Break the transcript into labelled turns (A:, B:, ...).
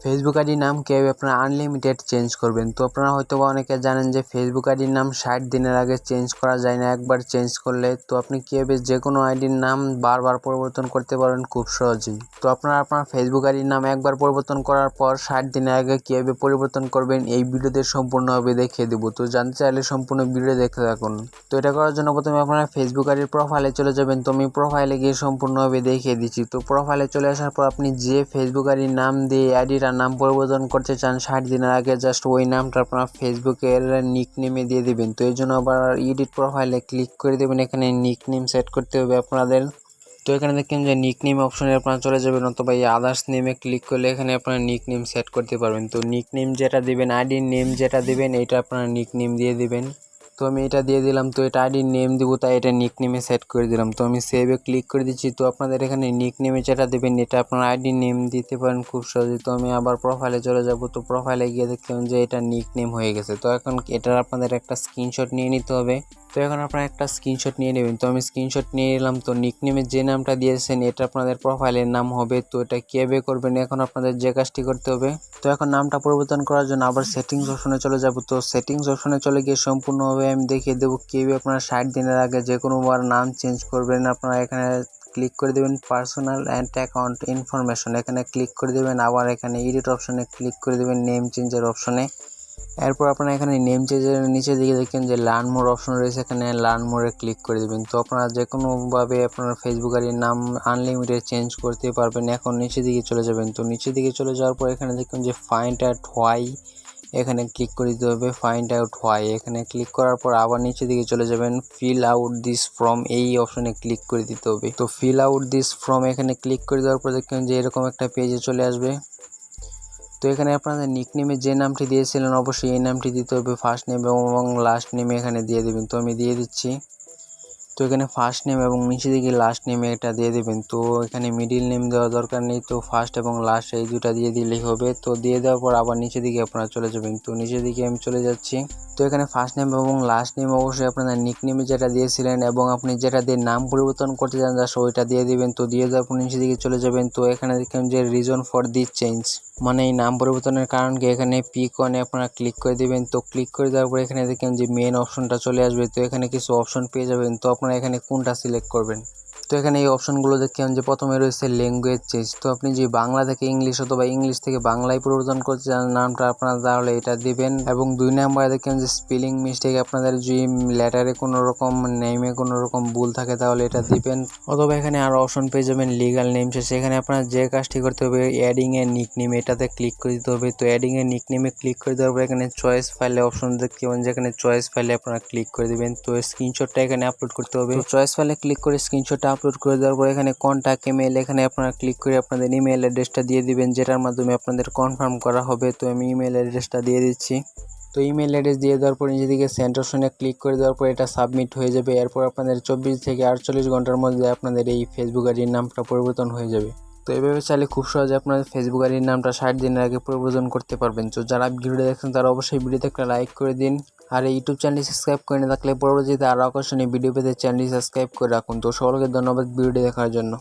A: Facebook আইডির নাম কীভাবে আপনারা আনলিমিটেড চেঞ্জ করবেন। তো আপনারা হয়তো বা অনেকে জানেন যে ফেসবুক আইডির নাম 60 দিনের আগে চেঞ্জ করা যায় না একবার চেঞ্জ করলে। তো আপনি কীভাবে যে কোনো আইডির নাম বারবার পরিবর্তন করতে পারেন খুব সহজেই। তো আপনারা আপনার ফেসবুক আইডির নাম একবার পরিবর্তন করার পর 60 দিনের আগে কীভাবে পরিবর্তন করবেন এই ভিডিওতে সম্পূর্ণভাবে দেখিয়ে দেবো। তো জানতে চাইলে সম্পূর্ণ ভিডিও দেখতে থাকুন। তো এটা করার জন্য প্রথমে আপনারা ফেসবুক আইডির প্রোফাইলে চলে যাবেন। তো আমি প্রোফাইলে গিয়ে সম্পূর্ণভাবে দেখিয়ে দিচ্ছি। তো প্রোফাইলে চলে আসার পর আপনি যে ফেসবুক আইডির নাম দিয়ে আইডিটার নাম পরিবর্তন করতে চান 60 দিনের আগে, জাস্ট ওই নামটা আপনার ফেসবুকের নিকনেমে দিয়ে দিবেন। তো এই জন্য আবার এডিট প্রোফাইলে ক্লিক করে দেবেন। এখানে নিকনেম সেট করতে হবে আপনাদের। তো এখানে দেখেন যে নিকনেম অপশনে আপনারা চলে যাবেন, অথবা এই আদার্স নেমে ক্লিক করলে এখানে আপনারা নিকনেম সেট করতে পারবেন। তো নিকনেম যেটা দিবেন, আইডির নেম যেটা দিবেন, এটা আপনারা নিকনেম দিয়ে দিবেন। তো আমি এটা দিয়ে দিলাম। তো এটা আইডির নেম দিব, তাই এটা নিকনেমে সেট করে দিলাম। তো আমি সেভে ক্লিক করে দিচ্ছি। তো আপনাদের এখানে নিকনেমে যেটা দেবেন এটা আপনারা আইডির নেম দিতে পারেন খুব সহজেই। তো আমি আবার প্রোফাইলে চলে যাব। তো প্রোফাইলে গিয়ে দেখলাম যে এটা নিকনেম হয়ে গেছে। তো এখন এটার আপনাদের একটা স্ক্রিনশট নিয়ে নিতে হবে। তো এখন আপনারা একটা স্ক্রিনশট নিয়ে নেবেন। তো আমি স্ক্রিনশট নিয়ে নিলাম। তো নিকনেমে যে নামটা দিয়েছেন এটা আপনাদের প্রোফাইলের নাম হবে। তো এটা কীভাবে করবেন, এখন আপনাদের যে কাজটি করতে হবে, তো এখন নামটা পরিবর্তন করার জন্য আবার সেটিংস অপশনে চলে যাব। তো সেটিংস অপশনে চলে গিয়ে সম্পূর্ণভাবে আমি দেখিয়ে দেবো কীভাবে আপনারা 60 দিনের আগে যে কোনোবার নাম চেঞ্জ করবেন। আপনারা এখানে ক্লিক করে দেবেন পার্সোনাল অ্যান্ড অ্যাকাউন্ট ইনফরমেশন, এখানে ক্লিক করে দেবেন। আবার এখানে এডিট অপশনে ক্লিক করে দেবেন নেম চেঞ্জের অপশনে। এরপর আপনারা এখানে নেম চেঞ্জের নিচে দিকে দেখেন যে লার্ন মোর অপশন রয়েছে, এখানে লার্ন মোরে ক্লিক করে দেবেন। তো আপনারা যে কোনোভাবে আপনার ফেসবুক আইডির নাম আনলিমিটেড চেঞ্জ করতে পারবেন। এখন নিচে দিকে চলে যাবেন। তো নিচে দিকে চলে যাওয়ার পর এখানে দেখুন যে ফাইন্ড আউট হোয়াই, এখানে ক্লিক করে দিতে হবে ফাইন্ড আউট হোয়াই। এখানে ক্লিক করার পর আবার নিচে দিকে চলে যাবেন, ফিল আউট দিস ফর্ম, এই অপশনে ক্লিক করে দিতে হবে। তো ফিল আউট দিস ফর্ম এখানে ক্লিক করে দেওয়ার পর দেখবেন যে এরকম একটা পেজে চলে আসবে। তো এখানে আপনাদের নিকনেমে যে নামটি দিয়েছিলেন অবশ্যই এই নামটি দিতে হবে, ফার্স্ট নেম এবং লাস্ট নেমে এখানে দিয়ে দেবেন। তো আমি দিয়ে দিচ্ছি। তো এখানে ফার্স্ট নেম এবং নিচে দিকে লাস্ট নেমে এটা দিয়ে দেবেন। তো এখানে মিডিল নেম দেওয়ার দরকার নেই, তো ফার্স্ট এবং লাস্ট এই দুটা দিয়ে দিলেই হবে। তো দিয়ে দেওয়ার পর আবার নিচে দিকে আপনারা চলে যাবেন। তো নিচে দিকে আমি চলে যাচ্ছি। তো এখানে ফার্স্ট নেম এবং লাস্ট নেম অবশ্যই আপনাদের নিকনেমে যেটা দিয়েছিলেন এবং আপনি যেটা দিয়ে নাম পরিবর্তন করতে চান জাস্ট ওইটা দিয়ে দিবেন। তো দিয়ে দেওয়ার পর নিচে দিকে চলে যাবেন। তো এখানে দেখেন যে রিজন ফর দিস চেঞ্জ, মানে এই নাম পরিবর্তনের কারণকে এখানে পিক অনে আপনারা ক্লিক করে দিবেন। তো ক্লিক করে দেওয়ার পর এখানে দেখেন যে মেন অপশনটা চলে আসবে। তো এখানে কিছু অপশন পেয়ে যাবেন। তো আপনারা এখানে কোনটা সিলেক্ট করবেন। তো এখানে এই অপশনগুলো দেখেন যে প্রথমে রয়েছে ল্যাঙ্গুয়েজ চেঞ্জ। তো আপনি যে বাংলা থেকে ইংলিশ অথবা ইংলিশ থেকে বাংলায় পরিবর্তন করতে চান নামটা আপনারা, তাহলে এটা দিবেন। এবং 2 নম্বরে দেখেন যে স্পেলিং মিস্টেক, আপনাদের যদি লেটারে কোনো রকম নেমে কোনো রকম ভুল থাকে তাহলে এটা দিবেন। অথবা এখানে আরও অপশন পেয়ে যাবেন লিগাল নেম, সেখানে আপনার যে কাজটি করতে হবে অ্যাডিং এর নিকনেম এটাতে ক্লিক করে দিতে হবে। তো অ্যাডিং এর নিকনেমে ক্লিক করে দেওয়ার পর এখানে চয়েস ফাইলে অপশন দেখতে পাবেন, যেখানে চয়েস ফাইলে আপনারা ক্লিক করে দিবেন। তো স্ক্রিনশটটা এখানে আপলোড করতে হবে। তো চয়েস ফাইলে ক্লিক করে স্ক্রিনশটটা আপলোড করে দেওয়ার পর এখানে কন্ট্যাক্ট ইমেল, এখানে আপনারা ক্লিক করে আপনাদের ইমেল অ্যাড্রেসটা দিয়ে দিবেন, যেটার মাধ্যমে আপনাদের কনফার্ম করা হবে। তো আমি ইমেল অ্যাড্রেসটা দিয়ে দিচ্ছি। তো ইমেল অ্যাড্রেস দিয়ে দেওয়ার পর নিজে দিকে সেন্ড অপশনে ক্লিক করে দেওয়ার পর এটা সাবমিট হয়ে যাবে। এরপর আপনাদের 24 থেকে 48 ঘন্টার মধ্যে আপনাদের এই ফেসবুক আইডির নামটা পরিবর্তন হয়ে যাবে। তো এভাবে চাইলে খুব সহজে আপনাদের ফেসবুক আইডির নামটা 60 দিনের আগে পরিবর্তন করতে পারবেন। তো যারা ভিডিওটি দেখছেন তারা অবশ্যই ভিডিওতে একটা লাইক করে দিন। আর এই ইউটিউব চ্যানেলটি সাবস্ক্রাইব করে না থাকলে পরবর্তীতে আরও আকর্ষণীয় ভিডিও পেতে চ্যানেলটি সাবস্ক্রাইব করে রাখুন। তো সকলকে ধন্যবাদ ভিডিওটি দেখার জন্য।